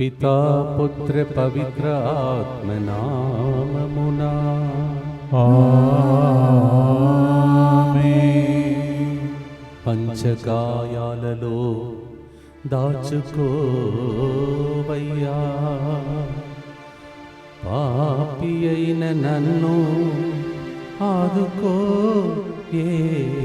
పితా పుత్ర పవిత్ర ఆత్మనామమునా ఆమేన్. పంచగాయాలలో దాచుకోవయ్యా, పాపి అయిన నన్ను ఆదుకో యేసయ్యా.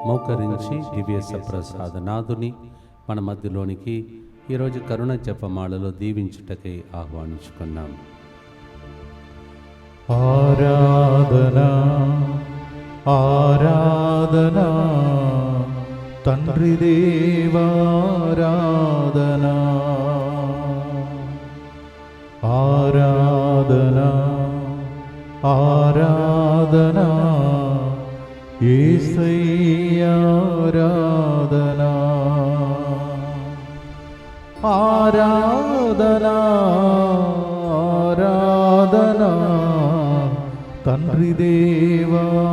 మోకరించి దివ్య సప్రసాదనాథుని మన మధ్యలోనికి ఈరోజు కరుణ జపమాలలో దీవించుటకై ఆహ్వానించుకున్నాం. ఆరాధనా ఆరాధనా తండ్రి దేవారాధనా, ఆరాధనా ఆరాధనా యేసయ్యారాధనా, ఆరాధనా ఆరాధనా తండ్రి దేవారాధనా,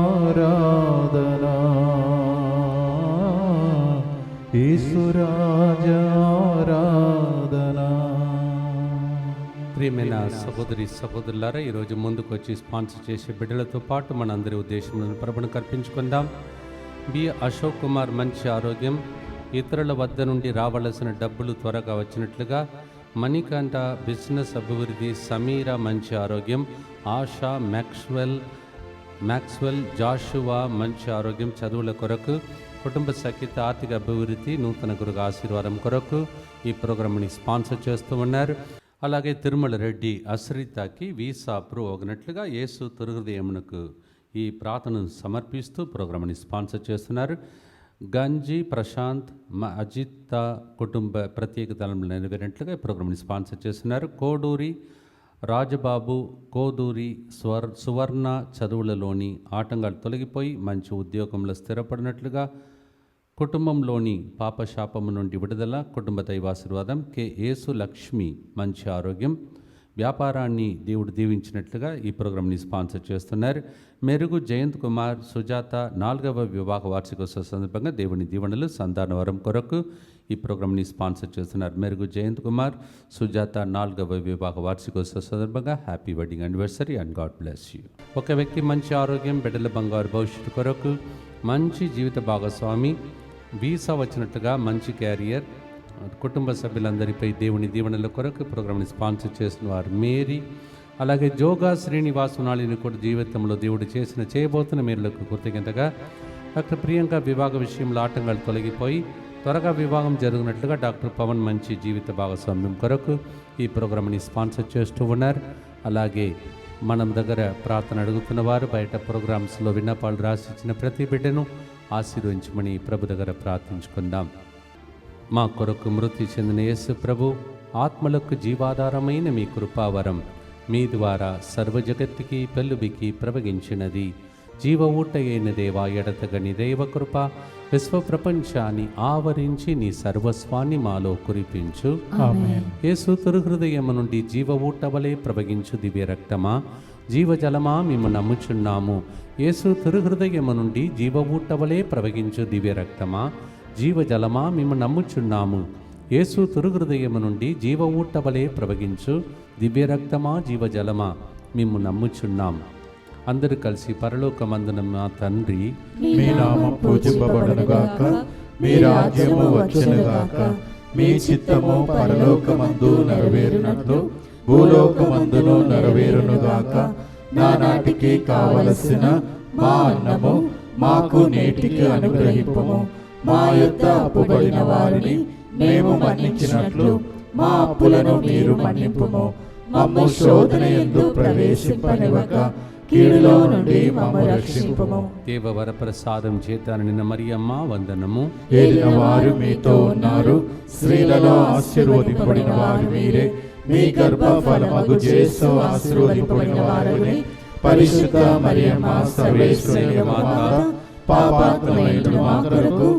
యేసురాజారాధనా. ప్రియమైన సహోదరి సహోదరులారా, ఈరోజు ముందుకు వచ్చి స్పాన్సర్ చేసే బిడ్డలతో పాటు మనందరి ఉద్దేశంలో ప్రభును కల్పించుకుందాం. బి అశోక్ కుమార్ మంచి ఆరోగ్యం, ఇతరుల వద్ద నుండి రావలసిన డబ్బులు త్వరగా వచ్చినట్లుగా. మణికంఠ బిజినెస్ అభివృద్ధి. సమీరా మంచి ఆరోగ్యం. ఆశా మ్యాక్స్వెల్ జాషువా మంచి ఆరోగ్యం, చదువుల కొరకు. కుటుంబ సఖ్యత, ఆర్థిక అభివృద్ధి, నూతన గురుగా ఆశీర్వాదం కొరకు ఈ ప్రోగ్రామ్ని స్పాన్సర్ చేస్తూ ఉన్నారు. అలాగే తిరుమల రెడ్డి అశ్రితకి వీసా అప్రూవ్ అవునట్లుగా యేసు తిరుహృదయమునకు ఈ ప్రార్థనను సమర్పిస్తూ ప్రోగ్రామ్ని స్పాన్సర్ చేస్తున్నారు. గంజి ప్రశాంత్ అజిత్ కుటుంబ ప్రత్యేకతలను నెరవేరినట్లుగా ఈ ప్రోగ్రామ్ని స్పాన్సర్ చేస్తున్నారు. కోడూరి రాజబాబు, కోదూరి సువర్ణ చదువులలోని ఆటంకాలు తొలగిపోయి మంచి ఉద్యోగంలో స్థిరపడినట్లుగా. కుటుంబంలోని పాపశాపము నుండి విడుదల, కుటుంబ దైవాశీర్వాదం. కె యేసు లక్ష్మి మంచి ఆరోగ్యం, వ్యాపారాన్ని దేవుడు దీవించినట్లుగా ఈ ప్రోగ్రామ్ని స్పాన్సర్ చేస్తున్నారు. మెరుగు జయంత్ కుమార్ సుజాత 4వ వివాహ వార్షికోత్సవ సందర్భంగా దేవుని దీవెనలు, సంతాన వరం కొరకు ఈ ప్రోగ్రామ్ని స్పాన్సర్ చేస్తున్నారు. మెరుగు జయంత్ కుమార్ సుజాత 4వ వివాహ వార్షికోత్సవ సందర్భంగా happy wedding anniversary and God bless you. ఒక వ్యక్తి మంచి ఆరోగ్యం, బిడ్డల బంగారు భవిష్యత్తు కొరకు. మంచి జీవిత భాగస్వామి, వీసా వచ్చినట్లుగా మంచి క్యారియర్. కుటుంబ సభ్యులందరిపై దేవుని దీవెనల కొరకు ప్రోగ్రామ్ని స్పాన్సర్ చేసిన వారు మేరీ. అలాగే జోగా శ్రీనివాసనాళిని కూడా జీవితంలో దేవుడు చేయబోతున్న మేలులకు కృతజ్ఞతగా. డాక్టర్ ప్రియాంక వివాహ విషయంలో ఆటంకాలు తొలగిపోయి త్వరగా వివాహం జరుగునట్లుగా డాక్టర్ పవన్ మంచి జీవిత భాగస్వామ్యం కొరకు ఈ ప్రోగ్రామ్ని స్పాన్సర్ చేస్తూ ఉన్నారు. అలాగే మనం దగ్గర ప్రార్థన అడుగుతున్న వారు, బయట ప్రోగ్రామ్స్లో విన్నపాలు రాసిచ్చిన ప్రతి బిడ్డను ఆశీర్వదించమని ప్రభు దగ్గర ప్రార్థించుకుందాం. మా కొరకు మృతి చెందిన యేసు ప్రభు ఆత్మలకు జీవాధారమైన మీ కృపావరం మీ ద్వారా సర్వజగత్తుకి పెళ్ళుబికి ప్రవగించినది. జీవ ఊట అయిన దేవా, ఎడతగని దైవకృప విశ్వ ప్రపంచాన్ని ఆవరించి నీ సర్వస్వాన్ని మాలో కురిపించు. ఆమేన్. యేసు తిరుహృదయము నుండి జీవ ఊట వలె ప్రవగించు దివ్య రక్తమా, జీవజలమా మేము నమ్ముచున్నాము. యేసు తిరుహృదయము నుండి జీవ ఊట వలె ప్రవగించు దివ్య రక్తమా, జీవజలమా మేము నమ్ముచున్నాము. యేసు తిరుహృదయము నుండి జీవ ఊట వలె ప్రవగించు దివ్య రక్తమా, జీవజలమా మేము నమ్ముచున్నాం. అందరూ కలిసి పరలోకమందున మా తండ్రి, మీ నామం పూజింపబడునుగాక, మీ రాజ్యము వచ్చునుగాక, మీ చిత్తము పరలోకమందు నెరవేరునట్లు భూలోకమందును నెరవేరునుగాక. నానాటికి కావలసిన మా అన్నము మాకు నేటికి అనుగ్రహింపుము. మా యొద్ద అప్పుబడిన వారిని మేము మన్నించినట్లు మా అప్పులను మీరు మన్నింపుము. మమ్ము శోధన యందు ప్రవేశింపనివ్వక కీడులో నుండి మమ్ము రక్షింపుము. దేవవర ప్రసాదం చేత నిన్న మరియమ్మ వందనము. ఏలిన వారు మీతో ఉన్నారు, స్త్రీలలో ఆశీర్వదింపబడిన వారు మీరే. మీ గర్భఫలమగు యేసు ఆశీర్వదింపబడిన వారుని. పరిశుద్ధ మరియమ్మ సర్వేశ్వరుని మాత, పాపాత్ములైన మా కొరకు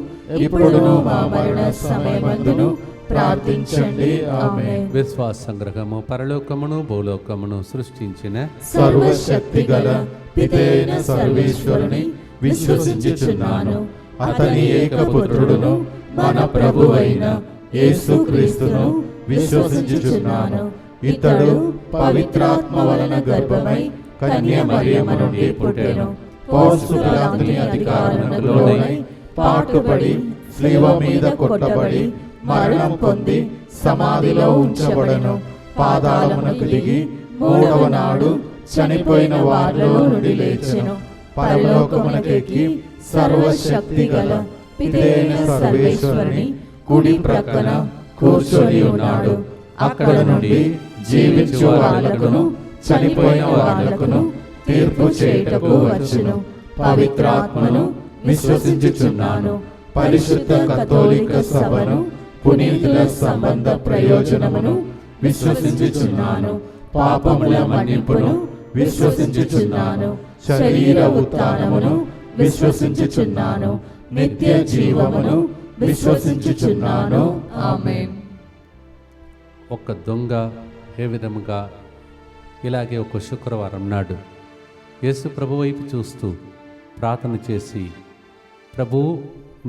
ఇప్పుడును మా మరణ సమయమందును ప్రార్థించండి. ఆమేన్. విశ్వాస సంగ్రహము. పరలోకమును భూలోకమును సృష్టించిన సర్వశక్తి గల పితైన సర్వేశ్వరుని విశ్వసించుచున్నాను. అతని ఏకపుత్రుడును మన ప్రభువైన యేసుక్రీస్తును విశ్వసించుచున్నాను. ఇతడు పవిత్రాత్మ వలన గర్భమై కన్య మరియమ్మ నుండి పుట్టెను. పోన్సు పిలాతుని అధికారమునకు లోనై పాటుపడి శిలువ మీద కొట్టబడి మరణం పొంది సమాధిలో ఉంచబడెను. పాతాళమునకు దిగి మూడవ నాడు చనిపోయిన వారిలో నుండి లేచెను. పరలోకమునకెక్కి సర్వశక్తి గల పితైన సర్వేశ్వరుని కుడి ప్రక్కన కూర్చొని ఉన్నాడు. అక్కడ నుండి జీవించు వాళ్లకును చనిపోయిన వాళ్లకును తీర్పు చేయుటకు వచ్చును. పవిత్రాత్మను విశ్వసించుచున్నాను. పరిశుద్ధ కథోలిక సభను, పునీతుల సంబంధ ప్రయోజనమును విశ్వసించుచున్నాను. పాపముల మన్నింపును విశ్వసించుచున్నాను. శరీర ఉత్థానమును విశ్వసించుచున్నాను. నిత్య జీవమును విశ్వసించుచున్నాను. ఆమేన్. ఒక దొంగ ఏ విధముగా ఇలాగే ఒక శుక్రవారం నాడు యేసు ప్రభు వైపు చూస్తూ ప్రార్థన చేసి, ప్రభువు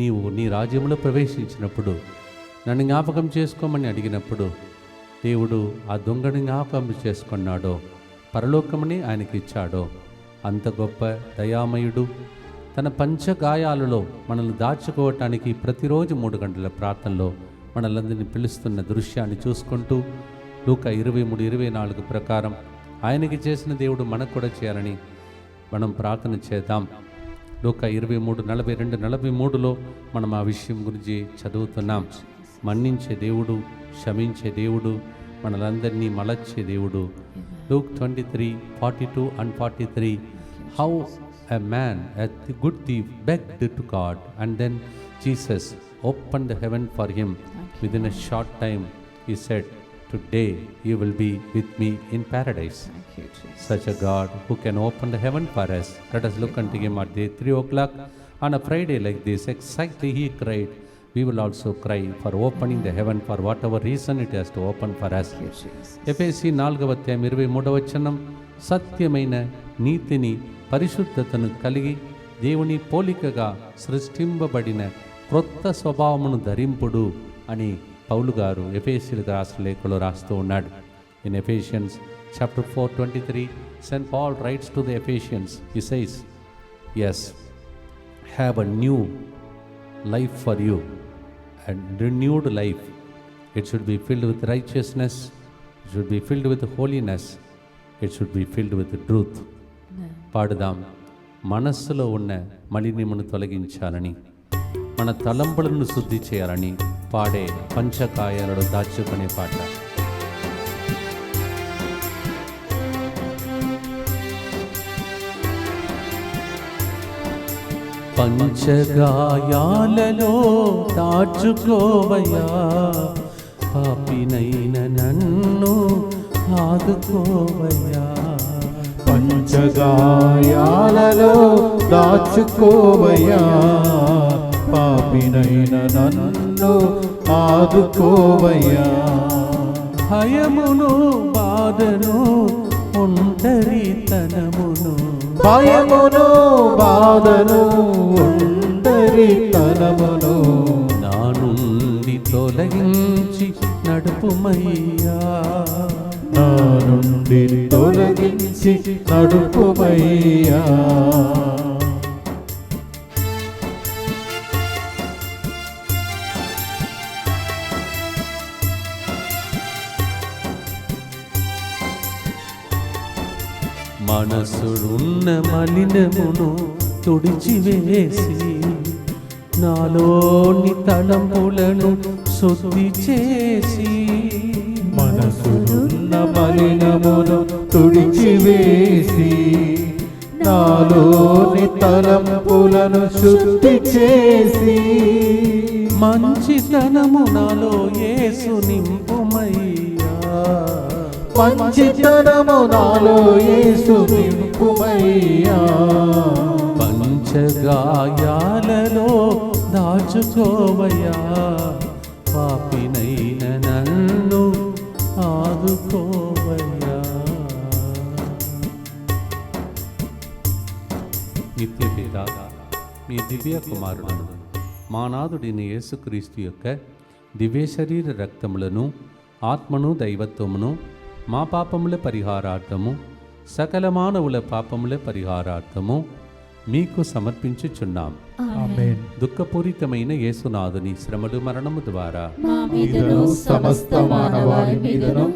నీవు నీ రాజ్యంలో ప్రవేశించినప్పుడు నన్ను జ్ఞాపకం చేసుకోమని అడిగినప్పుడు దేవుడు ఆ దొంగని జ్ఞాపకం చేసుకున్నాడో, పరలోకముని ఆయనకి ఇచ్చాడో. అంత గొప్ప దయామయుడు తన పంచగాయాలలో మనల్ని దాచుకోవటానికి ప్రతిరోజు 3 గంటల ప్రార్థనలో మనలందరినీ పిలుస్తున్న దృశ్యాన్ని చూసుకుంటూ లూకా 23:24 ప్రకారం ఆయనకి చేసిన దేవుడు మనకు కూడా చేయాలని మనం ప్రార్థన చేద్దాం. లూకా 23:42-43లో మనం ఆ విషయం గురించి చదువుతున్నాం. మన్నించే దేవుడు, క్షమించే దేవుడు, మనలందరినీ మలచే దేవుడు. Luke 23:42 and 43, how a man, a good thief, begged to God, and then Jesus opened the heaven for him. Within a short time he said, today you will be with me in paradise. Such a God who can open the heaven for us. Let us look unto him at the 3 o'clock on a Friday like this. Exactly he cried, we will also cry for opening the heaven for whatever reason it has to open for us. ఎఫెసీ 4:23 సత్యమైన నీతిని పరిశుద్ధతను కలిగి దేవుని పోలికగా సృష్టింపబడిన క్రొత్త స్వభావమును ధరింపుడు అని పౌలు గారు ఎఫెసీయులకు రాసిన లేఖలో రాస్తూ ఉన్నాడు. In Ephesians chapter 4:23, St. Paul writes to the Ephesians, he says, yes, have a new life for you, and renewed life. It should be filled with righteousness, it should be filled with holiness, it should be filled with truth. పాడుదాం. మనస్సులో ఉన్న మలినమును తొలగించాలని, మన తలంపులను శుద్ధి చేయాలని పాడే పంచకాయాలలో దాచుకునే పాట. పంచగాయాలలో దాచుకోవయ్యా, పాపినైన నన్ను ఆదుకోవయ్యా. పంచగాయాలలో దాచుకోవయ్యా, పాపినైన నన్ను ఆదుకోవయ్యా. భయమును బాధను ఒంటరితనమును, భయమును బాధను ఒంటరితనమును నా నుండి తొలగించి నడుపుమయ్యా, నా నుండి తొలగించి నడుపుమయ్యా. మనసులున్న మలినమును తుడిచివేసి, నాలోని తలంపులను శుద్ధి చేసి, మనసులున్న మలినమును తుడిచివేసి, నాలోని తలంపులను శుద్ధి చేసి, మంచితనము నాలో యేసు నింపుమయ్యా, మంచితనము నాలో యేసు నింపుమయ్యా. పంచగాయాలలో దాచుకోవయ్యా, పాపినైన నన్ను ఆదుకోవయ్యా. నిత్య పితా, మీ ఈ దివ్య కుమారుడును మా నాథుడిని యేసుక్రీస్తు యొక్క దివ్య శరీర రక్తములను ఆత్మను దైవత్వమును మా పాపముల పరిహారార్థము సకల మానవుల పాపముల పరిహారార్థము మీకు సమర్పించుచున్నాం. ఆమేన్. దుఃఖపూరితమైన యేసునాథుని శ్రమలు మరణము ద్వారా మా మీదను సమస్త మానవాళి మీదను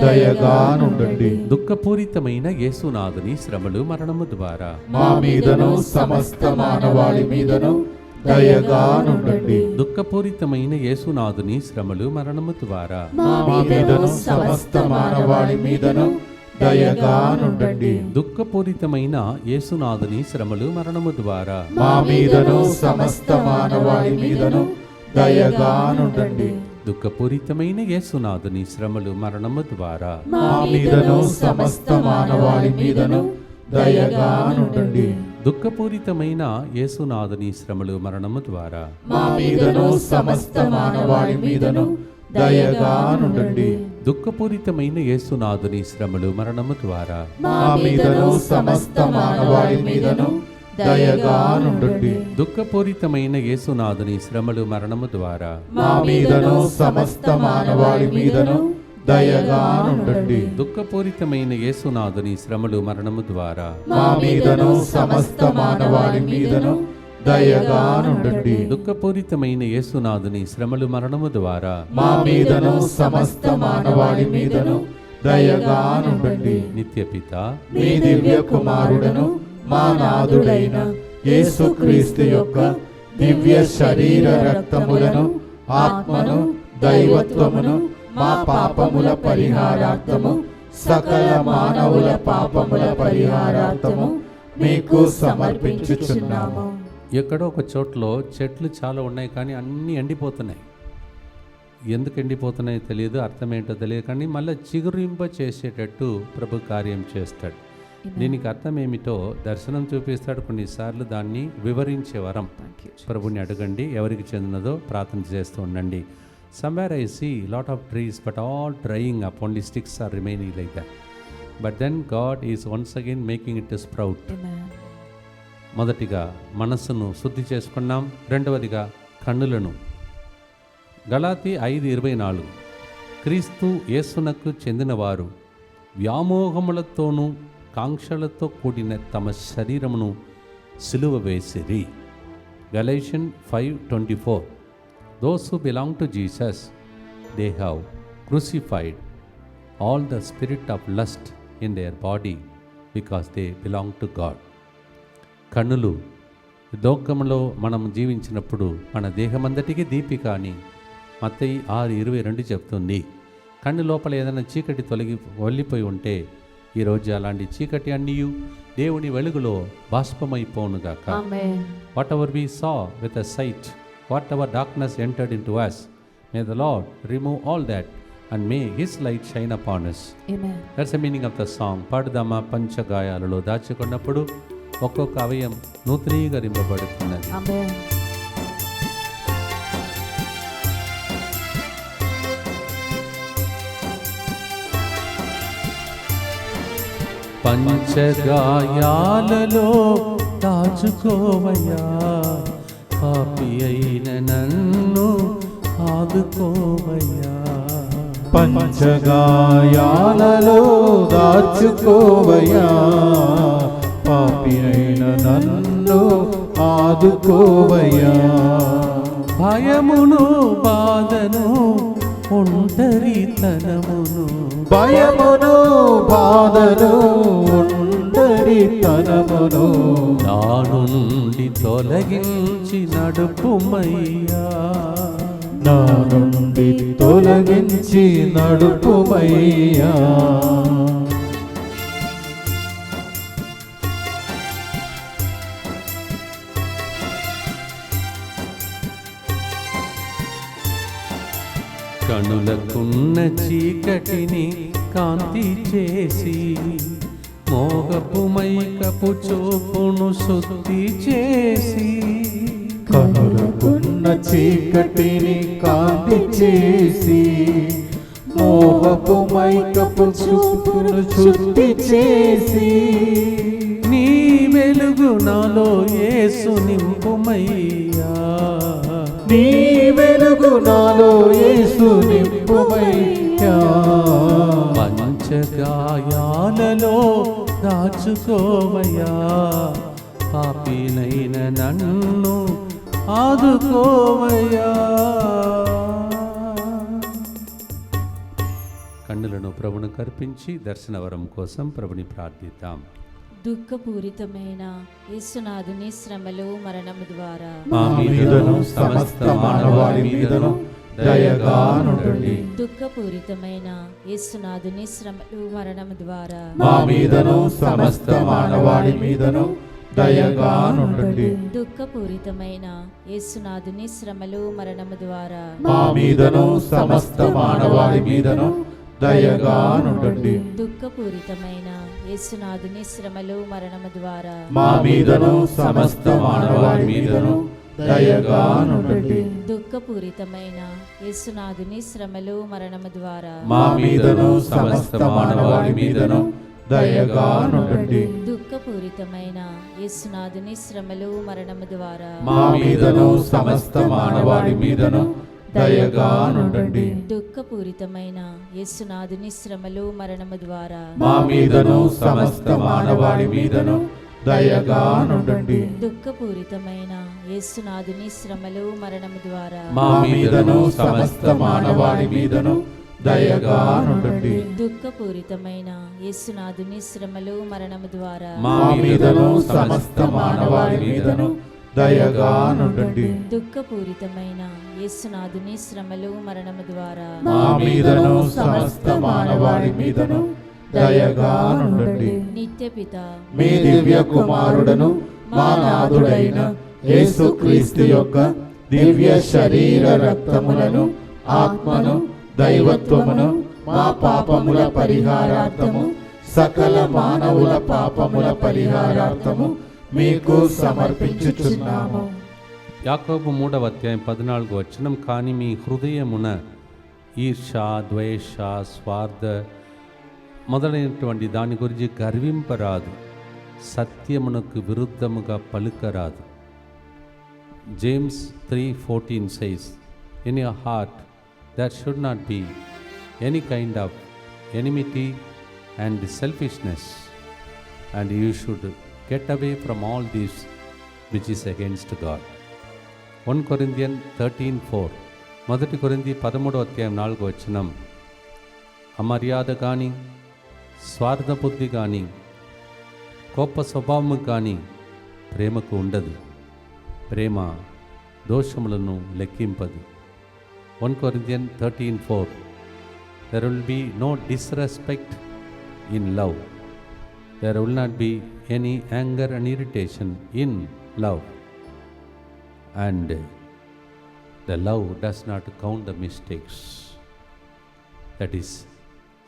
దయగా నుండండి. దుఃఖపూరితమైన యేసునాథుని శ్రమలు మరణము ద్వారా మా మీదను సమస్త మానవాళి మీదను దయగా నుండండి. దుఃఖపూరితమైన యేసునాథుని శ్రమలు మరణము ద్వారా మా మీదను సమస్త మానవాళి మీదను దయగా నుండండి. దుఃఖపూరితమైన యేసునాథుని శ్రమలు మరణము ద్వారా మా మీదను సమస్త మానవాళి మీదను దయగా నుండండి. దుఃఖపూరితమైన యేసునాథుని శ్రమలు మరణము ద్వారా మా మీదను సమస్త మానవాళి మీదను దయగా నుండండి. దుఃఖపూరితమైన యేసునాథుని శ్రమలు మరణము ద్వారా మా మీదను సమస్త మానవాళి మీదను దయగా నుండండి. దుఃఖపూరితమైన యేసునాథుని శ్రమలు మరణము ద్వారా మా మీదను సమస్త మానవాళి మీదను దయగా నుండండి. దుఃఖపూరితమైన యేసునాథుని శ్రమలు మరణము ద్వారా మా మీదను సమస్త మానవాళి మీదను దయగా నుండండి. దుఃఖపూరితమైన యేసునాథుని శ్రమలు మరణము ద్వారా మా మీదను సమస్త మానవాళి మీదను దయగా నుండండి. దుఃఖపూరితమైన యేసునాథుని శ్రమలు మరణము ద్వారా మా మీదను సమస్త మానవాళి మీదను దయగా నుండండి. నిత్యపిత మీ దివ్య కుమారుడను మా నాథుడైన యేసుక్రీస్తు యొక్క దివ్య శరీర రక్తములను ఆత్మను దైవత్వమును మా పాపముల పరిహారార్థము సకల మానవుల పాపముల పరిహారార్థము మీకు సమర్పించుచున్నాము. ఎక్కడో ఒక చోట్లో చెట్లు చాలా ఉన్నాయి, కానీ అన్నీ ఎండిపోతున్నాయి. ఎందుకు ఎండిపోతున్నాయో తెలియదు, అర్థమేంటో తెలియదు, కానీ మళ్ళీ చిగురింప చేసేటట్టు ప్రభు కార్యం చేస్తాడు. దీనికి అర్థం ఏమిటో దర్శనం చూపిస్తాడు. కొన్నిసార్లు దాన్ని వివరించే వరం ప్రభుని అడగండి. ఎవరికి చెందినదో ప్రార్థన చేస్తూ ఉండండి. Somewhere I see lot of trees, but all drying up, only sticks are remaining like that. But then God is once again making it to sprout. మొదటిగా మనస్సును శుద్ధి చేసుకున్నాం. రెండవదిగా కన్నులను. గలాతీ 5:24 క్రీస్తు యేసునకు చెందినవారు వ్యామోహములతోనూ కాంక్షలతో కూడిన తమ శరీరమును సిలువ వేసిరి. Galatians 5:24 Those who belong to Jesus, they have crucified all the spirit of lust in their body because they belong to God. కన్నులు. లోకములో మనం జీవించినప్పుడు మన దేహమంతటికి దీపిక అని మత్తయి 6:22 చెప్తుంది. కన్ను లోపల ఏదైనా చీకటి వెళ్ళిపోయి ఉంటే ఈరోజు అలాంటి చీకటి అన్నీ దేవుని వెలుగులో బాష్పమైపోనుగాక. Whatever we saw with a sight, whatever darkness entered into us, may the Lord remove all that and may His light shine upon us. Amen. That's the meaning of the song. పాడుదామా. పంచగాయాలలో దాచుకున్నప్పుడు ఒక్కొక్క అవయం నూతనీకరింపబడుతున్నది. Amen. పంచగాయాలలో దాచుకోవయ్యా, పాపి అయిన నన్ను ఆదుకోవయ్యా. పంచగాయాలలో దాచుకోవయ్యా, పాపి అయిన నన్ను ఆదుకోవయ్యా. భయమును బాధను ఒంటరితనమును, భయమును బాధను ఒంటరితనమును నా నుండి తొలగించి నడుపుమయ్యా, నా నుండి తొలగించి నడుపుమయ్యా. కనులకున్న చీకటిని కాంతి చేసి, మోగపు మైకపు చూపును శుద్ధి చేసి, కనులకున్న చీకటిని కాంతి చేసి, మోహపు మైకపు చూపును శుద్ధి చేసి, నీ వెలుగు వెలుగు నాలో యేసు నింపుమయ్యా, నీ వెలుగు నాలో యేసు నింపుమయ్యా. పంచగాయాలలో దాచుకోవయ్యా, పాపినైన నన్ను ఆదుకోవయ్యా. కన్నులను ప్రభును కర్పించి దర్శనవరం కోసం ప్రభుని ప్రార్థిద్దాం. దుఃఖపూరితమైన యేసునాథుని శ్రమలు మరణము ద్వారా మా మీదను సమస్త మానవాళి మీదను దయగా నుండండి. దుఃఖపూరితమైన యేసునాథుని శ్రమలు మరణము ద్వారా మా మీదను సమస్త మానవాళి మీదను దయగా నుండండి. దుఃఖపూరితమైన యేసునాథుని శ్రమలు మరణము ద్వారా మా మీదను సమస్త మానవాళి మీదను దయగా నుండండి. దుఃఖపూరితమైన యేసునాథుని శ్రమలు మరణము ద్వారా మా మీదను సమస్త మానవాళి మీదను దయగా నుండండి. దుఃఖపూరితమైన యేసునాథుని శ్రమలు మరణము ద్వారా మా మీదను సమస్త మానవాళి మీదను దయగా నుండండి. దుఃఖపూరితమైన యేసునాథుని శ్రమలు మరణము ద్వారా మా మీదను సమస్త మానవాళి మీదను దయగా నుండండి. దుఃఖపూరితమైన యేసునాథుని శ్రమలు మరణము ద్వారా మా మీదను సమస్త మానవాళి మీదను దయగా నుండండి. దుఃఖపూరితమైన యేసునాథుని శ్రమలు మరణము ద్వారా మా మీదను సమస్త మానవాళి మీదను దయగా నుండండి. దుఃఖపూరితమైన యేసునాథుని శ్రమలు మరణము ద్వారా మా మీదను సమస్త మానవాళి మీదను దయగా నుండండి. దుఃఖపూరితమైన యేసునాథుని శ్రమలు మరణము ద్వారా మా మీదను సమస్త మానవాళి మీదను దయగా నుండండి. నిత్యపిత మీ దివ్య కుమారుడను మా నాథుడైన యేసుక్రీస్తు యొక్క దివ్య శరీర రక్తములను ఆత్మను దైవత్వమును మా పాపముల పరిహారార్థము సకల మానవుల పాపముల పరిహారార్థము మీకు సమర్పించుచున్నాము. యాకోబు 3వ అధ్యాయం 14వ వచనం, కానీ మీ హృదయమున ఈర్ష, ద్వేష, స్వార్థ మొదలైనటువంటి దాని గురించి గర్వింపరాదు, సత్యమునకు విరుద్ధముగా పలుకరాదు. James 3:14 says, in your heart there should not be any kind of enmity and selfishness, and you should get away from all this which is against God. 1 Corinthians 13:4, మొదటి కొరింథీ 13వ అధ్యాయం 4వ వచనం, అమర్యాద కానీ, స్వార్థ బుద్ధి కానీ, కోప స్వభావము కానీ ప్రేమకు ఉండదు. ప్రేమ దోషములను లెక్కింపదు. 1 Corinthians 13:4, there will be no disrespect in love. There will not be any anger and irritation in love. And the love does not count the mistakes. That is,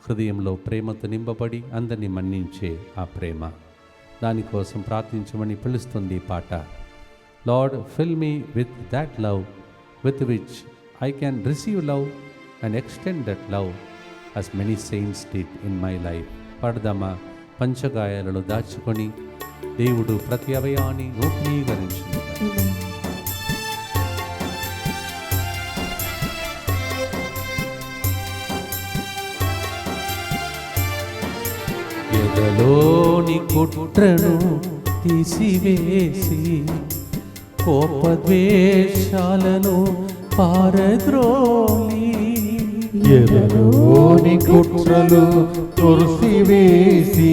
హృదయంలో ప్రేమతో నింపబడి అందరినీ మన్నించే ఆ ప్రేమ. దానికోసం ప్రార్థించమని పిలుస్తుంది ఈ పాట. Lord, fill me with that love with which I can receive love and extend that love as many saints did in my life. పాడదామా? పంచగాయాలలో దాచుకొని దేవుడు ప్రతి అవయాన్ని నూతనీకరించును. ఎదలోని కుట్రను తీసివేసి కోపద్వేషాలను పారద్రోలి, ఎదలోని కుట్రలు తొరిసివేసి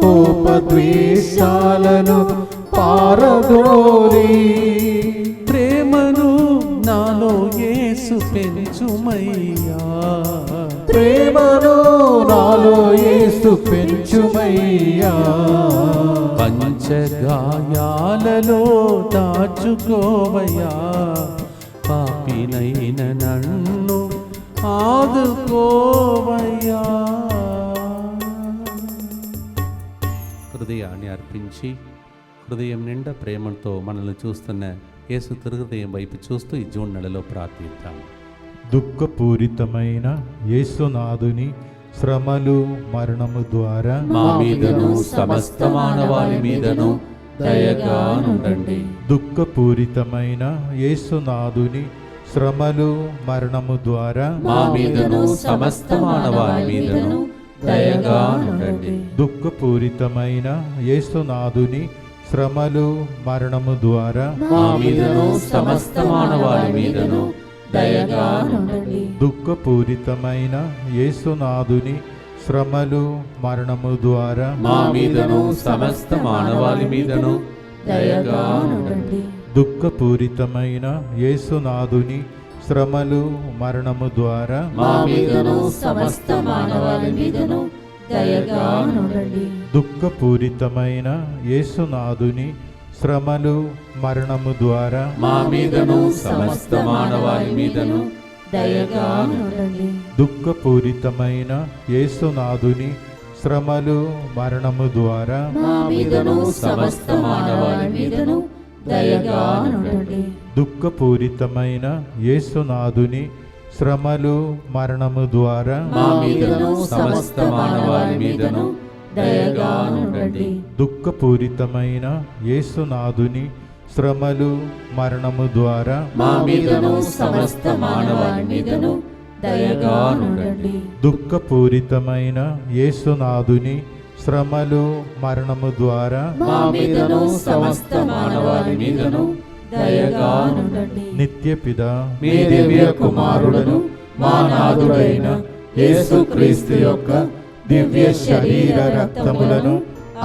కోపద్వేషాలను పారద్రోలి, ప్రేమను నాలో యేసు పెంచుమయ్యా, ప్రేమను నాలో యేసు పెంచుమయ్యా, పంచగాయాలలో దాచుకోవయ్యా, పాపినైన నన్ను ఆదుకోవయ్యా. హృదయాన్ని అర్పించి హృదయం నిండా ప్రేమతో మనల్ని చూస్తున్న యేసు హృదయం వైపు చూస్తూ ఈ జూన్ నెలలో ప్రార్థిద్దాం. దుఃఖపూరితమైన యేసునాథుని శ్రమలు మరణము ద్వారా మా మీదను సమస్త మానవాళి మీదను దయగా నుండండి. దుఃఖపూరితమైన యేసునాథుని శ్రమలు మరణము ద్వారా మా మీదను సమస్త మానవాళి మీదను దయగా నుండండి. దుఃఖపూరితమైన యేసునాథుని శ్రమలు మరణము ద్వారా మా మీదను సమస్త మానవాళి మీదను దయగా నుండండి. దుఃఖపూరితమైన యేసునాథుని శ్రమలు మరణము ద్వారా మా మీదను సమస్త మానవాళి మీదను దయగా నుండండి. దుఃఖపూరితమైన యేసునాథుని శ్రమలు మరణము ద్వారా మా మీదను సమస్త మానవాళి మీదను దయగా నుండండి. దుఃఖపూరితమైన యేసునాథుని శ్రమలు మరణము ద్వారా మా మీదను సమస్త మానవాళి మీదను దయగా నుండండి. దుఃఖపూరితమైన యేసునాథుని శ్రమలు మరణము ద్వారా మా మీదను సమస్త మానవాళి మీదను దయగా నుండండి. దుఃఖపూరితమైన యేసునాథుని శ్రమలు మరణము ద్వారా మా మీదను సమస్త మానవాళి మీదను దయగా నుండండి. దుఃఖపూరితమైన యేసునాథుని శ్రమలు మరణము ద్వారా మా మీదను సమస్త మానవాళి మీదను దయగా నుండండి. దుఃఖపూరితమైన యేసునాథుని శ్రమలు మరణము ద్వారా మా మీదను సమస్త మానవాళి మీదను దయగా నుండండి. నిత్యపిత మీ దివ్య కుమారుడను మా నాథుడైన యేసుక్రీస్తు యొక్క దివ్య శరీర రక్తములను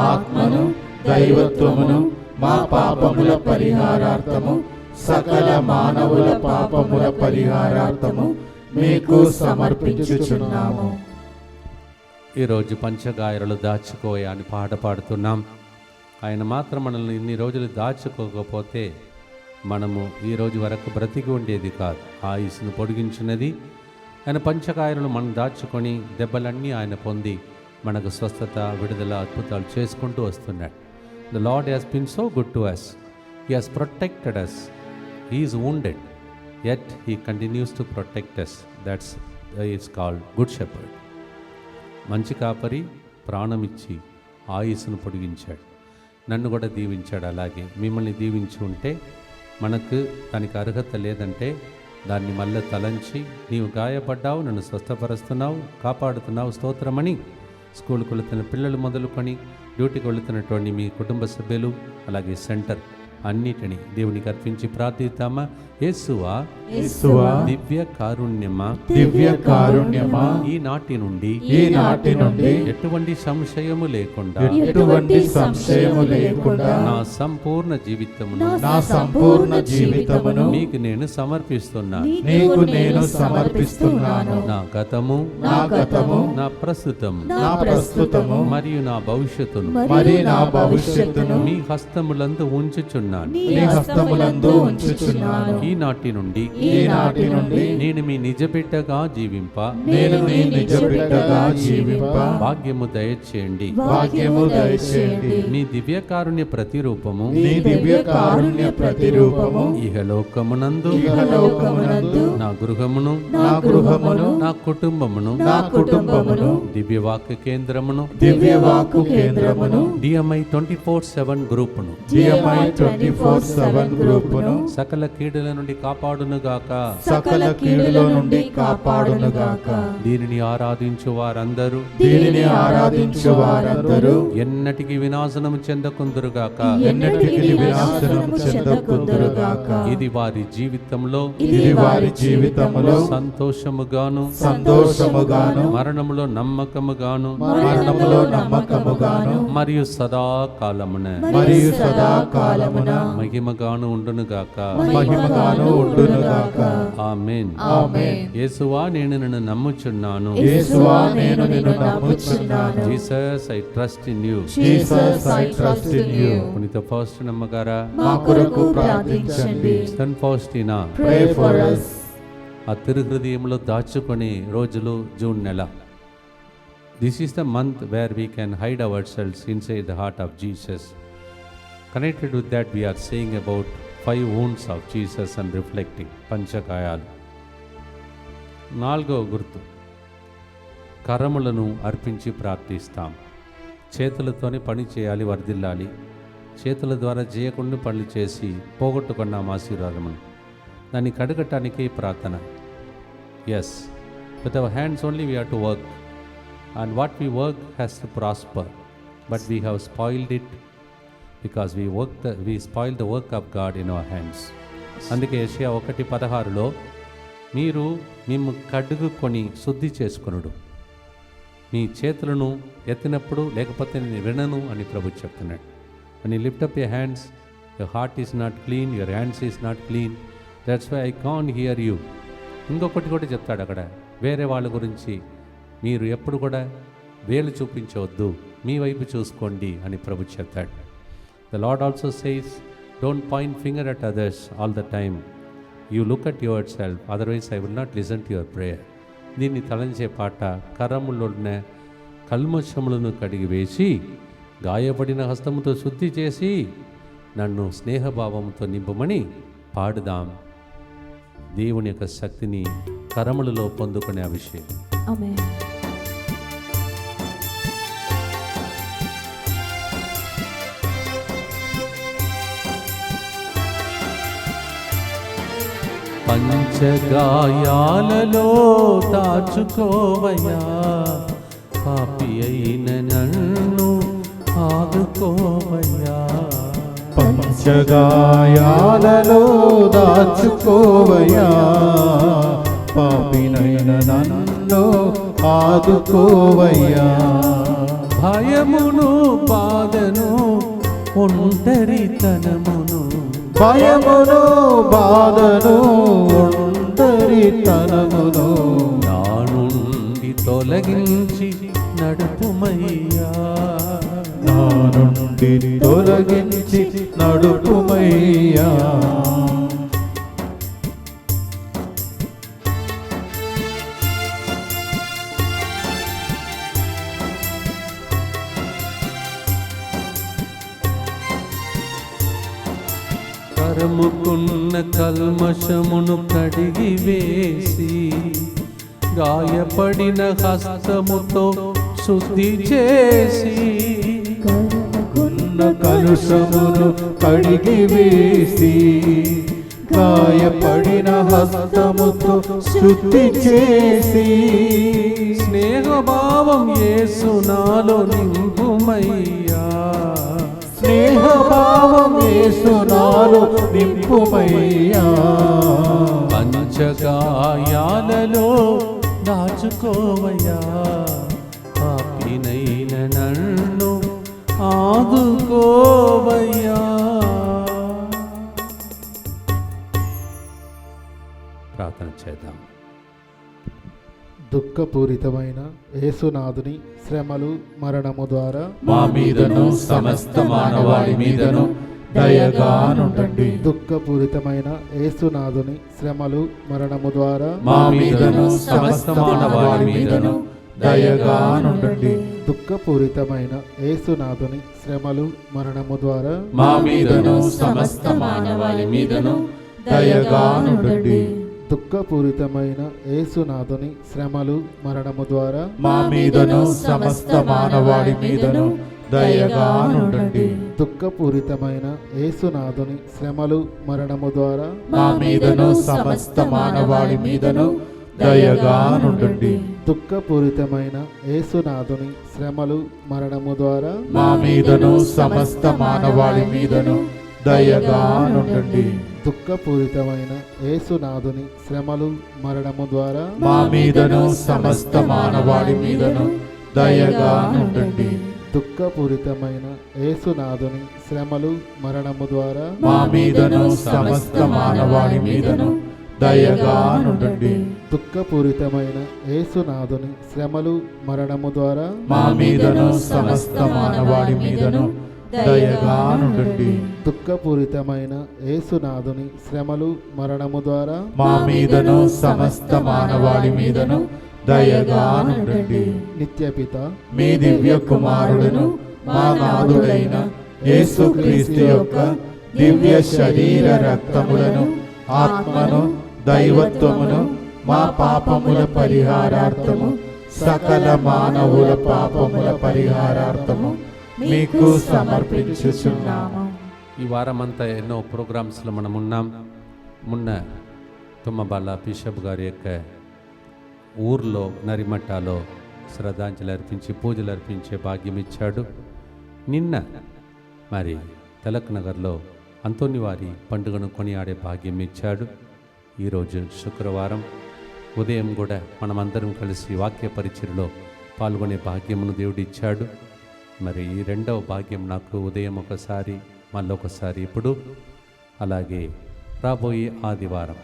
ఆత్మను దైవత్వమును మా పాపముల పరిహారార్థము సకల మానవుల పాపముల పరిహారార్థము మీకు సమర్పించుచున్నాము. ఈరోజు పంచగాయలు దాచుకోయ అని పాట పాడుతున్నాం. ఆయన మాత్రం మనల్ని ఇన్ని రోజులు దాచుకోకపోతే మనము ఈ రోజు వరకు బ్రతికి ఉండేది కాదు. ఆయుస్సును పొడిగించినది ఆయన. పంచకాయలను మనం దాచుకొని దెబ్బలన్నీ ఆయన పొంది మనకు స్వస్థత, విడుదల, అద్భుతాలు చేసుకుంటూ వస్తున్నాడు. The Lord has been so good to us. He has protected us. He is wounded, yet he continues to protect us. That's is called good shepherd. మంచి కాపరి ప్రాణమిచ్చి ఆయుస్సును పొడిగించాడు. నన్ను కూడా దీవించాడు. అలాగే మిమ్మల్ని దీవించి ఉంటే మనకు దానికి అర్హత లేదంటే దాన్ని మళ్ళీ తలంచి నీవు గాయపడ్డావు, నన్ను స్వస్థపరుస్తున్నావు, కాపాడుతున్నావు, స్తోత్రమని స్కూల్కి వెళుతున్న పిల్లలు మొదలుకొని డ్యూటీకి వెళుతున్నటువంటి మీ కుటుంబ సభ్యులు అలాగే సెంటర్ అన్నిటినీ దేవునికి అర్పించి ప్రార్థిద్దామా. యేసువా, యేసువా, దివ్య కారుణ్యమా, దివ్య కారుణ్యమా, ఈనాటి నుండి ఎటువంటి సంశయము లేకుండా నా సంపూర్ణ జీవితమును మీకు నేను సమర్పిస్తున్నాను. నా గతము, నా ప్రస్తుతము మరియు నా భవిష్యత్తును మీ హస్తములందు ఉంచుచున్నాను. ఈనాటి నుండి నేను మీ నిజ బిడ్డగా జీవింప భాగ్యము దయచేయండి. మీ దివ్య కారుణ్య ప్రతిరూపము ఇహలోకమునందు నా గృహమును నా కుటుంబమును దివ్యవాక్య కేంద్రమును DMI 24/7 గ్రూపును సకల కీడుల నుండి కాపాడునుగాక. దీనిని ఆరాధించు వారందరూ ఎన్నటికి వినాశనము చెందకుందురుగాక. ఇది వారి జీవితంలో సంతోషముగాను మరణములో నమ్మకముగాను మరియు సదాకాలమున మహిమగాను ఉండునుగాక. ఆమేన్. యేసువా, నేను నిన్ను నమ్ముచున్నాను. Jesus, I trust in you. పునీత ఫౌస్టినా అమ్మగారా, మా కొరకు ప్రార్థించండి. Saint Faustina, Pray for us. ఆ తిరుహృదయంలో దాచుకునే రోజులు జూన్ నెల. This is the month where we can hide our selves inside the heart of Jesus. Connected with that, we are saying about 5 wounds of Jesus and reflecting పంచగాయాలు. 4వ గుర్తు, కరములను అర్పించి ప్రార్థిస్తాం. చేతులతోనే పని చేయాలి, వర్ధిల్లాలి. చేతుల ద్వారా చేయకుండా పనులు చేసి పోగొట్టుకున్నాం ఆశీర్వాదమును. దాన్ని కడగటానికి ప్రార్థన. Yes, with our hands only we have to work, and what we work has to prosper, but we have spoiled it because we spoil the work of God in our hands. అందుకే యెషయా 1:16లో మీరు మేము కడుగుకొని శుద్ధి చేసుకొనుడు, మీ చేతులను ఎత్తినప్పుడు లేకపోతే నేను వినను అని ప్రభు చెప్తున్నాడు. when you lift up your hands, your heart is not clean, your hands is not clean, that's why I can't hear you. ఇంకొకటి కూడా చెప్తాడు అక్కడ, వేరే వాళ్ళ గురించి మీరు ఎప్పుడు కూడా వేలు చూపించవద్దు, మీ వైపు చూసుకోండి అని ప్రభు చెప్తాడు. The Lord also says, don't point finger at others all the time, you look at yourself, otherwise I will not listen to your prayer. దీన్ని తలంచే పాట, కరములున్న కల్మషములను కడిగి వేసి గాయపడిన హస్తముతో శుద్ధి చేసి నన్ను స్నేహభావంతో నింపమని పాడుదాం. దేవుని యొక్క శక్తిని కరములలో పొందుకునే అభిషేకం. ఆమేన్. పంచగాయాలలో దాచుకోవయ్యా, పాపి అయిన నన్ను ఆదుకోవయ్యా. పంచగాయాలలో దాచుకోవయ్యా, పాపినైన నన్ను ఆదుకోవయ్యా. భయమును బాధను ఒంటరితనమును, భయమును బాధను ఒంటరితనమును నా నుండి తొలగించి నడుపుమయ్యా, నా నుండి తొలగించి నడుపుమయ్యా. కరముకున్న కల్మషమును కడిగి వేసి గాయపడిన హస్తముతో శుద్ధి చేసి, ఉన్న కలుషమును కడిగి వేసి గాయపడిన హస్తముతో శుద్ధి చేసి, స్నేహభావం యేసునాలో నింపుమయ్యా, స్నేహభావం యేసునాలో నింపుమయ్యా. పంచగాయాలలో దాచుకోవయ్యా, పాపినైన నన్ను ఆదుకోవయ్యా. ప్రార్థన చేద్దాం. దుఃఖపూరితమైన యేసునాథుని శ్రమలు మరణము ద్వారా మా మీదను సమస్త మానవాళి మీదను దయగా నుండండి. దుఃఖపూరితమైన యేసునాథుని శ్రమలు మరణము ద్వారా మా మీదను సమస్త మానవాళి మీదను దయగా నుండండి. దుఃఖపూరితమైన యేసునాథుని శ్రమలు మరణము ద్వారా మా మీదను సమస్త మానవాళి మీదను దయగా నుండండి. దుఃఖపూరితమైన యేసునాథుని శ్రమలు మరణము ద్వారా మా మీదను సమస్త మానవాళి మీదను దయగా నుండండి. దుఃఖపూరితమైన యేసునాథుని శ్రమలు మరణము ద్వారా మా మీదను సమస్త మానవాళి మీదను దయగా నుండండి. దుఃఖపూరితమైన యేసునాథుని శ్రమలు మరణము ద్వారా మా మీదను సమస్త మానవాళి మీదను దయగా నుండండి. దుఃఖపూరితమైన యేసునాథుని శ్రమలు మరణము ద్వారా మా మీదను సమస్త మానవాళి మీదను దయగా నుండండి. దుఃఖపూరితమైన యేసునాథుని శ్రమలు మరణము ద్వారా మా మీదను సమస్త మానవాళి మీదను దయగా నుండండి. దుఃఖపూరితమైన యేసునాథుని శ్రమలు మరణము ద్వారా మా మీదను సమస్త మానవాళి మీదను దయగా నుండండి. దుఃఖపూరితమైన యేసునాథుని శ్రమలు మరణము ద్వారా మా మీదను సమస్త మానవాళి మీదను దయగా నుండండి. నిత్యపిత మీ దివ్య కుమారుడును మా నాథుడైన యేసుక్రీస్తు యొక్క దివ్య శరీర రక్తములను, ఆత్మను, దైవత్వమును మా పాపముల పరిహారార్థము, సకల మానవుల పాపముల పరిహారార్థము మీకు సమర్పించుచున్నాము. ఈ వారమంతా ఎన్నో ప్రోగ్రామ్స్లో మనం ఉన్నాం. మొన్న తుమ్మబాల బిషప్ గారి యొక్క ఊర్లో నరిమట్టాలో శ్రద్ధాంజలి అర్పించి పూజలు అర్పించే భాగ్యం ఇచ్చాడు. నిన్న మరి తిలక్ నగర్లో అంతోని వారి పండుగను కొనియాడే భాగ్యం ఇచ్చాడు. ఈరోజు శుక్రవారం ఉదయం కూడా మనమందరం కలిసి వాక్య పరిచర్యలో పాల్గొనే భాగ్యమును దేవుడిచ్చాడు. మరి ఈ రెండవ భాగ్యం నాకు ఉదయం ఒకసారి మళ్ళొకసారి ఇప్పుడు, అలాగే రాబోయే ఆదివారం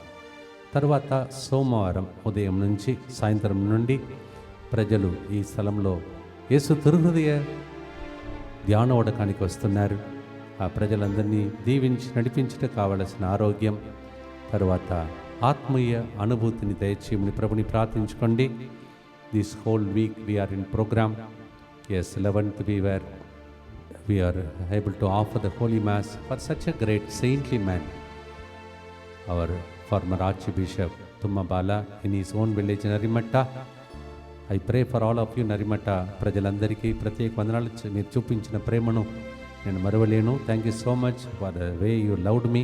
తర్వాత సోమవారం ఉదయం నుంచి సాయంత్రం నుండి ప్రజలు ఈ స్థలంలో యేసు తిరుహృదయ ధ్యాన వడకానికి వస్తున్నారు. ఆ ప్రజలందరినీ దీవించి నడిపించడం కావలసిన ఆరోగ్యం, తర్వాత ఆత్మీయ అనుభూతిని దయచేయమని ప్రభుని ప్రార్థించుకోండి. This whole week we're in programme. As 11th we are able to offer the Holy Mass for such a great saintly man, our former Archbishop Tummabala in his own village Narimatta. I pray for all of you Narimatta ప్రజలందరికీ ప్రత్యేక వందనాలు. మీరు చూపించిన ప్రేమను నేను మరవలేను. Thank you so much for the way you loved me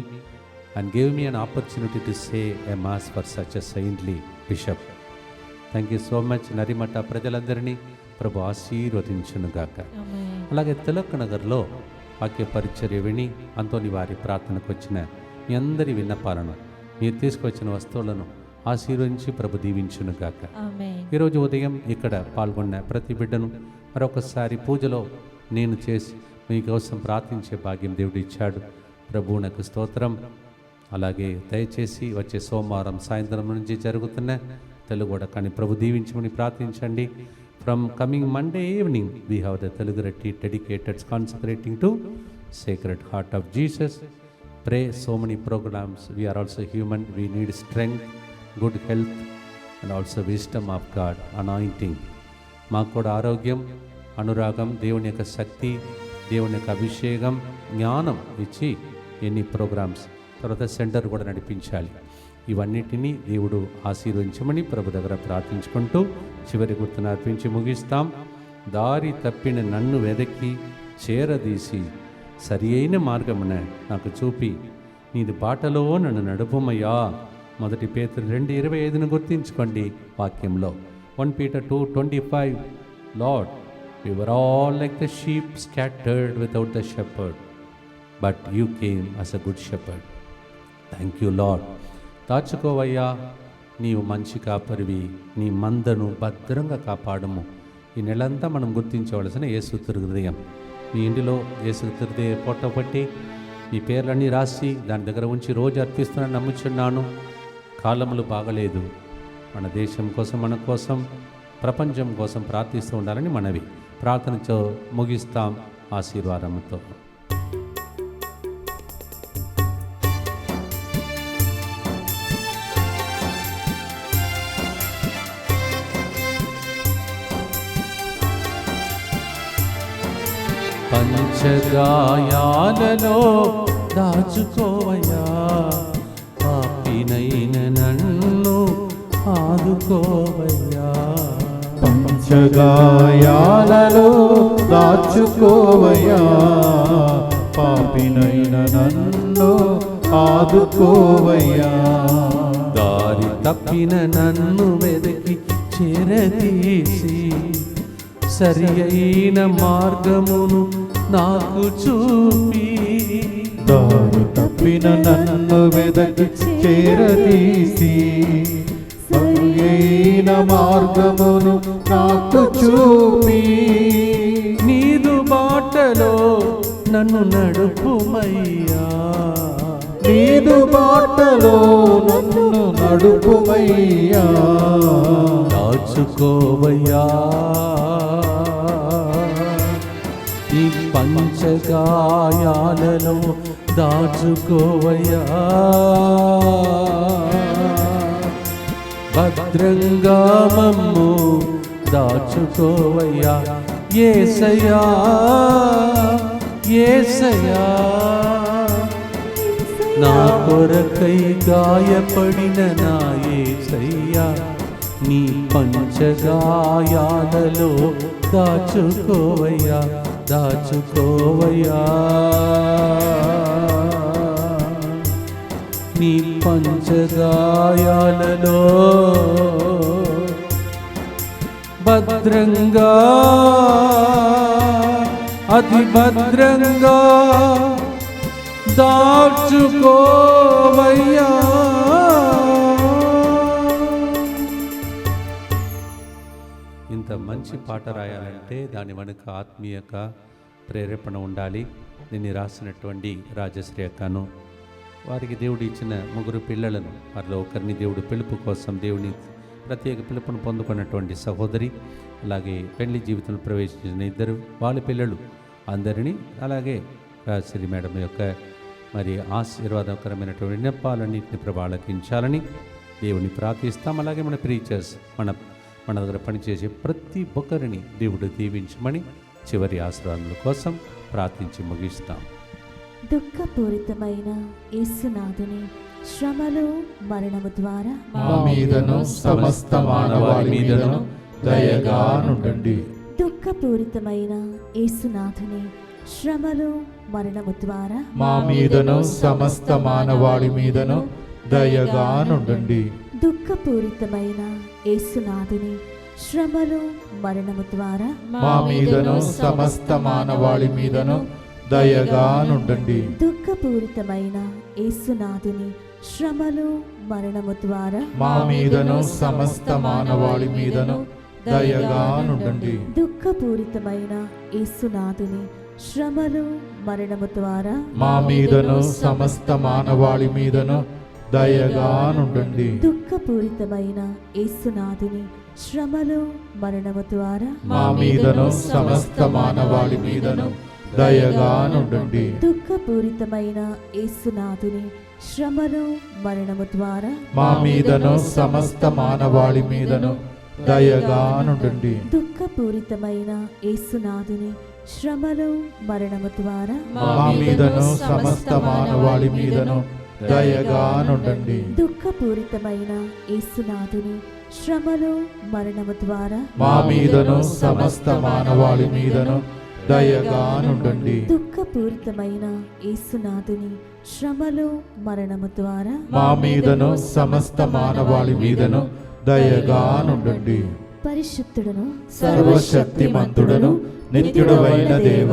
and gave me an opportunity to say a mass for such a saintly bishop. Thank you so much. నరిమట్ట ప్రజలందరినీ ప్రభు ఆశీర్వదించునుగాక. అలాగే తిలక్ నగర్లో వాక్య పరిచర్య విని అంతోని వారి ప్రార్థనకు వచ్చిన మీ అందరి విన్నపాలను, మీరు తీసుకొచ్చిన వస్తువులను ఆశీర్వదించి ప్రభు దీవించునుగాక. ఈరోజు ఉదయం ఇక్కడ పాల్గొన్న ప్రతి బిడ్డను మరొకసారి పూజలో నేను చేసి మీకోసం ప్రార్థించే భాగ్యం దేవుడు ఇచ్చాడు. ప్రభువునకు స్తోత్రం. అలాగే దయచేసి వచ్చే సోమవారం సాయంత్రం నుంచి జరుగుతున్న తెలుగు వడకాన్ని ప్రభు దీవించమని ప్రార్థించండి. From coming Monday evening we have the Telugu retreat dedicated consecrating to Sacred Heart of Jesus. Pray so many programs. We are also human. We need strength, good health and also wisdom of God, anointing. మాకు కూడా ఆరోగ్యం, అనురాగం, దేవుని యొక్క శక్తి, దేవుని యొక్క అభిషేకం, జ్ఞానం ఇచ్చి ఎన్ని ప్రోగ్రామ్స్ తర్వాత సెంటర్ కూడా నడిపించాలి. ఇవన్నిటినీ దేవుడు ఆశీర్వదించమని ప్రభు దగ్గర ప్రార్థించుకుంటూ చివరి గుర్తును అర్పించి ముగిస్తాం. దారి తప్పిన నన్ను వెదకి చేరదీసి సరి అయిన మార్గమున నాకు చూపి నీది బాటలో నన్ను నడుపుమయ్యా. 1 పేతురు 2:25 గుర్తించుకోండి. వాక్యంలో 1 Peter 2:25 Lord, we were all like the sheep scattered without the shepherd, but you came as a good shepherd. Thank you Lord. దాచుకోవయ్యా, నీవు మంచి కాపరివి, నీ మందను భద్రంగా కాపాడము. ఈ నెలంతా మనం గుర్తించవలసిన యేసు తిరుహృదయం. మీ ఇంటిలో యేసు తిరుహృదయ ఫోటో పట్టి మీ పేర్లన్నీ రాసి దాని దగ్గర ఉంచి రోజు అర్పిస్తున్నాను నమ్ముచున్నాను. కాలములు బాగలేదు. మన దేశం కోసం, మన కోసం, ప్రపంచం కోసం ప్రార్థిస్తూ ఉండాలని మనవి. ప్రార్థనతో ముగిస్తాం ఆశీర్వాదంతో. పంచగాయాలలో దాచుకోవయ్యా, పాపినైన నన్ను ఆదుకోవయ్యా. పంచగాయాలలో దాచుకోవయ్యా, పాపినైన నన్ను ఆదుకోవయ్యా. దారి తప్పిన నన్ను వెదకి చేరదీసి సరి అయిన మార్గమును నాకు చూపి. దారి తప్పిన నన్ను వెదకి చేరదీసి సరి అయిన మార్గమును నాకు చూపి. నీదు బాటలో నన్ను నడుపుమయ్యా, నీదు బాటలో నన్ను నడుపుమయ్యా. దాచుకోవయ్యా ఈ పంచగాయాలలో దాచుకోవయ్యా. భద్రంగా మమ్ము దాచుకోవయ్యా. యేసయ్యా యేసయ్యా, నా కొరకై గాయపడిన నా యేసయ్యా, నీ పంచగాయాలలో దాచుకోవయ్యా దాచుకోవయ్యా. నీ పంచగాయాలలో భద్రంగా అతి భద్రంగా దాచుకోవయ్యా. ఇంత మంచి పాట రాయాలంటే దాని వెనుక ఆత్మీయక ప్రేరేపణ ఉండాలి. దీన్ని రాసినటువంటి రాజశ్రీ అక్కను, వారికి దేవుడు ఇచ్చిన 3 పిల్లలను, వారిలో ఒకరిని దేవుడు పిలుపు కోసం దేవుని ప్రత్యేక పిలుపును పొందుకున్నటువంటి సహోదరి, అలాగే పెళ్లి జీవితంలో ప్రవేశించిన 2 వాళ్ళ పిల్లలు అందరినీ, అలాగే రాజశ్రీ మేడం యొక్క మరి ఆశీర్వాదకరమైనటువంటి విన్నపాలన్నింటిని ప్రభావించాలని దేవుని ప్రార్థిస్తాం. అలాగే మన ప్రీచర్స్, మన దగ్గర పనిచేసే ప్రతి ఒక్కరిని దేవుడు దీవించమని చివరి ఆశీర్వాదముల కోసం ప్రార్థించి ముగిస్తాం. దుఃఖపూరితమైన యేసునాథుని శ్రమలు మరణము ద్వారా మా మీదను సమస్త మానవాళి మీదను దయగా నుండండి. దుఃఖపూరితమైన యేసునాథుని శ్రమలు మరణము ద్వారా మా మీదను సమస్త మానవాళి మీదను దయగా నుండండి. దుఃఖపూరితమైన యేసునాథుని శ్రమలు మరణము ద్వారా మా మీదను సమస్త మానవాళి మీదను దయగా నుండండి. దుఃఖపూరితమైన యేసునాథుని శ్రమలు మరణము ద్వారా మా మీదను సమస్త మానవాళి మీదను దయగా నుండండి. దుఃఖపూరితమైన యేసునాథుని శ్రమలు మరణము ద్వారా మా మీదను సమస్త మానవాళి మీదను దయగా నుండండి. దుఃఖపూరితమైన యేసునాథుని శ్రమలు మరణము ద్వారా మా మీదను సమస్త మానవాళి మీదను దయగా నుండండి. దుఃఖపూరితమైన యేసునాథుని శ్రమలు మరణము ద్వారా మా మీదను సమస్త మానవాళి మీదను దయగా నుండండి. దుఃఖపూరితమైన యేసునాథుని శ్రమలు మరణము ద్వారా మా మీదను సమస్త మానవాళి మీదను దయగా నుండండి. దుఃఖపూరితమైన యేసునాథుని శ్రమలు మరణము ద్వారా మా మీదను సమస్త మానవాళి మీదను దయగా నుండండి. దుఃఖపూరితమైన యేసునాథుని శ్రమలు మరణము ద్వారా మా మీదను సమస్త మానవాళి మీదను దయగా నుండండి. పరిశుద్ధుడను సర్వశక్తిమంతుడను నిత్యుడవైన దేవ,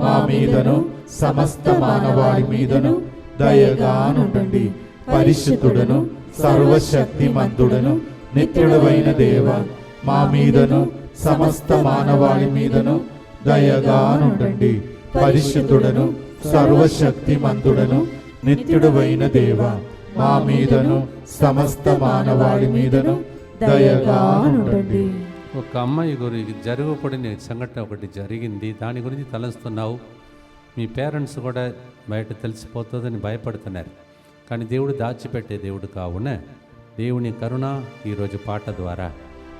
మా మీదను సమస్త మానవాళి మీదను దయగా నుండండి. పరిశుద్ధుడను సర్వశక్తిమంతుడను నిత్యుడవైన దేవ, మా మీదను సమస్త మానవాళి మీదను దయగా నుండండి. పరిశుద్ధుడను సర్వశక్తిమంతుడను నిత్యుడవైన దేవ, మా మీదను సమస్త మానవాళి మీదను దయగా నుండండి. ఒక అమ్మాయి గురించి జరగకూడని సంఘటన ఒకటి జరిగింది, దాని గురించి తలస్తున్నావు. మీ పేరెంట్స్ కూడా బయట తెలిసిపోతుందని భయపడుతున్నారు, కానీ దేవుడు దాచిపెట్టే దేవుడు కావున దేవుని కరుణ ఈరోజు పాట ద్వారా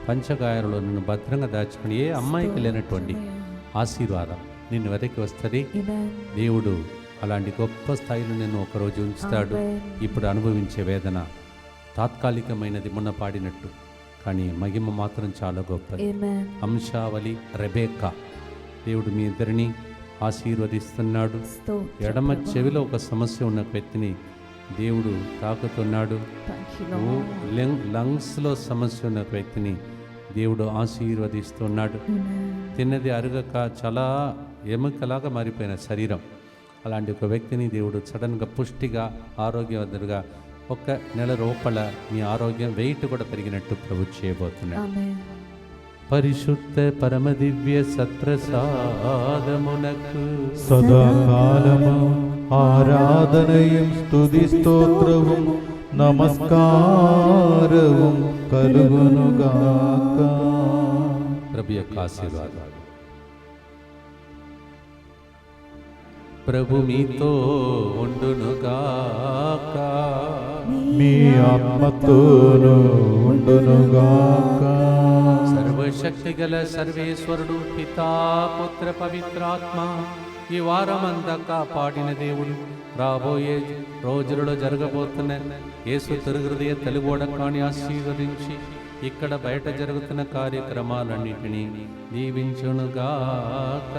పంచగాయాలలో నిన్ను భద్రంగా దాచుకుని ఏ అమ్మాయికి లేనటువంటి ఆశీర్వాదం నిన్ను వెనక్కి వస్తుంది. దేవుడు అలాంటి గొప్ప స్థాయిలో నిన్ను ఒకరోజు ఉంచుతాడు. ఇప్పుడు అనుభవించే వేదన తాత్కాలికమైనది, మొన్న పాడినట్టు, కానీ మహిమ మాత్రం చాలా గొప్పది. అంశావళి, రెబేకా, దేవుడు మీ ఇద్దరిని ఆశీర్వదిస్తున్నాడు. ఎడమ చెవిలో ఒక సమస్య ఉన్న వ్యక్తిని దేవుడు తాకుతున్నాడు. లంగ్స్లో సమస్య ఉన్న వ్యక్తిని దేవుడు ఆశీర్వదిస్తున్నాడు. తిన్నది అరగక చాలా ఎముకలాగా మారిపోయిన శరీరం, అలాంటి ఒక వ్యక్తిని దేవుడు సడన్గా పుష్టిగా ఆరోగ్యవంతుడుగా 1 నెల లోపల మీ ఆరోగ్యం వెయిట్ కూడా పెరిగినట్టు ప్రభు చేయబోతున్నాడు. పరిశుద్ధ పరమ దివ్య సత్ప్రసాదమునకు సదాకాలము ఆరాధనయం స్తుతి స్తోత్రവും నమస్కారവും కలుగునుగాక. ప్రభు యొక్క ఆశీర్వాదాలు. ప్రభు మీతో ఉండునుగాక, మీ ఆత్మతోను ఉండునుగాక. సర్వశక్తి గల సర్వేశ్వరుడు పితా పుత్ర పవిత్రాత్మ ఈ వారమంతా కాపాడిన దేవుడు రాబోయే రోజులలో జరగబోతున్న యేసు తిరుహృదయ తెలుగోడకాన్ని ఆశీర్వదించి ఇక్కడ బయట జరుగుతున్న కార్యక్రమాలన్నింటినీ దీవించునుగాక.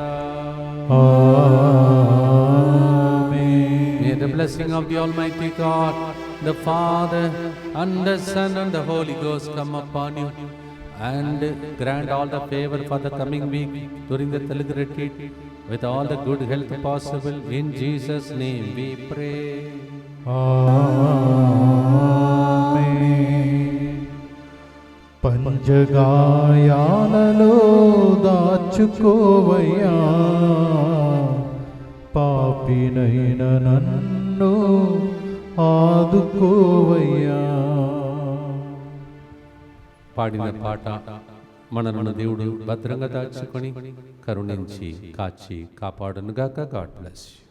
ఆమేన్. May the blessing of the Almighty God, the Father and the Son and the Holy Ghost come upon you and grant all the favor for the coming week during the Telugu retreat with all the good health possible. In Jesus' name we pray. ఆమేన్. పంచగాయాలలో దాచుకోవయ్యా, పాపినైన నన్ను ఆదుకోవయ్యా. పాడిన పాట మనలను దేవుడు భద్రంగా దాచుకొని కరుణించి కాచి కాపాడునుగాక. God bless you.